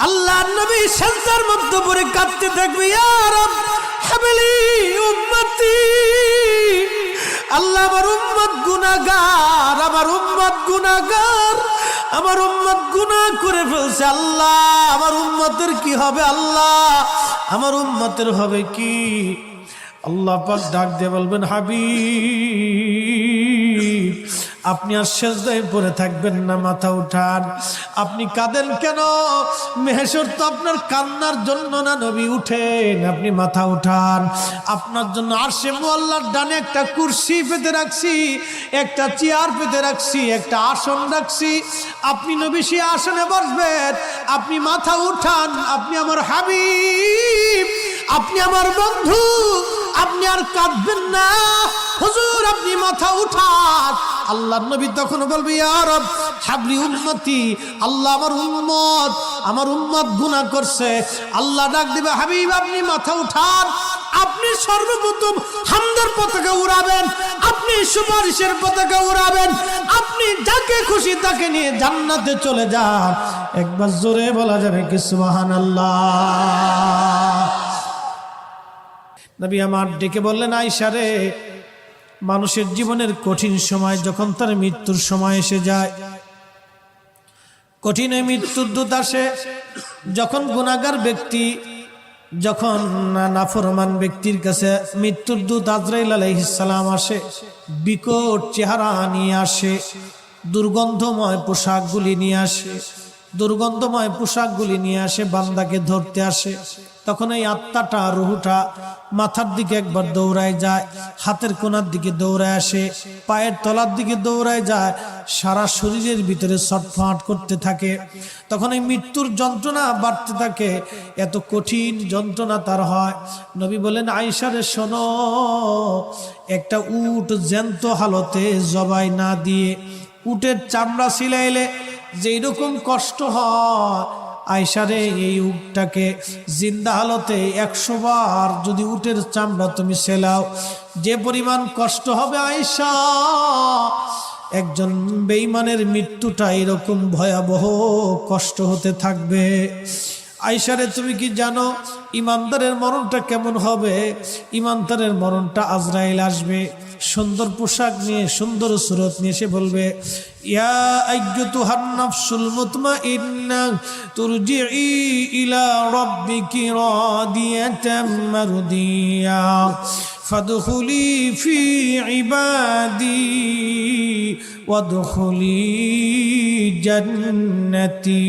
আল্লাহর নবী সেজদার মধ্যে পড়ে কাঁদতে থাকবে, ইয়া রব হাবলি উম্মতি, আল্লাহ আমার উম্মত গুনাহগার, আমার উম্মত গুনাহগার, আমার উম্মত গুনাহ করে ফেলছে। আল্লাহ আমার উম্মতের কি হবে? আল্লাহ আমার উম্মতের হবে কি? আল্লাহ পাক ডাক দিয়ে বলবেন, হাবিব আপনি আর সেজদায় পড়ে থাকবেন না, মাথা উঠান। আপনি কাঁদেন কেন? মেহেশর তো আপনার কান্নার জন্য না নবী, উঠেন, আপনি মাথা উঠান। আপনার জন্য আরশে মুআল্লার ডানে একটা কুরসি পেতে রাখছি, একটা চেয়ার পেতে রাখছি, একটা আসন রাখছি। আপনি নবী সেই আসনে বসবেন। আপনি মাথা উঠান, আপনি আমার হাবিব, আপনি আমার বন্ধু, আপনি আর কাঁদবেন না। হুজুর আপনি মাথা উঠান। আল্লাহর নবী তখন বলবে, ইয়া রব হাবলি উম্মতি, আল্লাহ আমার উম্মত গুনাহ করছে। আল্লাহ ডাক দিবে, হাবিব আপনি মাথা উঠান। আপনি সর্বপ্রথম হামদের পতাকা উড়াবেন, আপনি সুপারিশের পতাকা উড়াবেন, আপনি যাকে খুশি তাকে নিয়ে জান্নাতে চলে যান। একবার জোরে বলা যাবে কি সুবহানাল্লাহ? নবী আমার ডেকে বললেন, আয়েশা রে, মানুষের জীবনের কঠিন সময় যখন তার মৃত্যুর সময় এসে যায়, কঠিন মৃত্যুর দূত আসে, যখন গুনাহগার ব্যক্তি, যখন নাফরমান ব্যক্তির কাছে মৃত্যুর দূত আজরাইল আলাইহিস সালাম আসে, বিকট চেহারা নিয়ে আসে, দুর্গন্ধময় পোশাকগুলি নিয়ে আসে, দুর্গন্ধময় পোশাকগুলি নিয়ে আসে, বান্দাকে ধরতে আসে। তখন এই আত্মাটা, রুহুটা মাথার দিকে একবার দৌড়ায় যায়, হাতের কোনার দিকে দৌড়ায় আসে, পায়ের তলার দিকে দৌড়ায় যায়, সারা শরীরের ভিতরে ছটফট করতে থাকে। তখন এই মৃত্যুর যন্ত্রণা বাড়তে থাকে, এত কঠিন যন্ত্রণা তার হয়। নবী বলেন, আয়েশা রে শোনো, একটা উট জ্যান্ত হালতে জবাই না দিয়ে উটের চামড়া ছিলাইলে যেই রকম কষ্ট হয়, আয়েশা রে এই উটটাকে জিন্দা হালতে 100 বার যদি উটের চামড়া তুমি সেলাও, যে পরিমাণ কষ্ট হবে আয়েশা, একজন বেঈমানের মৃত্যুটা এরকম ভয়াবহ কষ্ট হতে থাকবে। আয়েশা রে তুমি কি জানো ইমানদারের মরণটা কেমন হবে? ইমানদারের মরণটা আজরাইল আসবে সুন্দর পোশাক নিয়ে, সুন্দর সুরত নিয়ে, সে বলবে, ইয়া আইয়্যুতুহান নাফসুল মুতমাইন্নাহ তুরজিই ইলা রাব্বিকি রাদিয়াতাম মারদিয়া ফাদখুলি ফি ইবাদি ওয়াদখুলি জান্নাতি।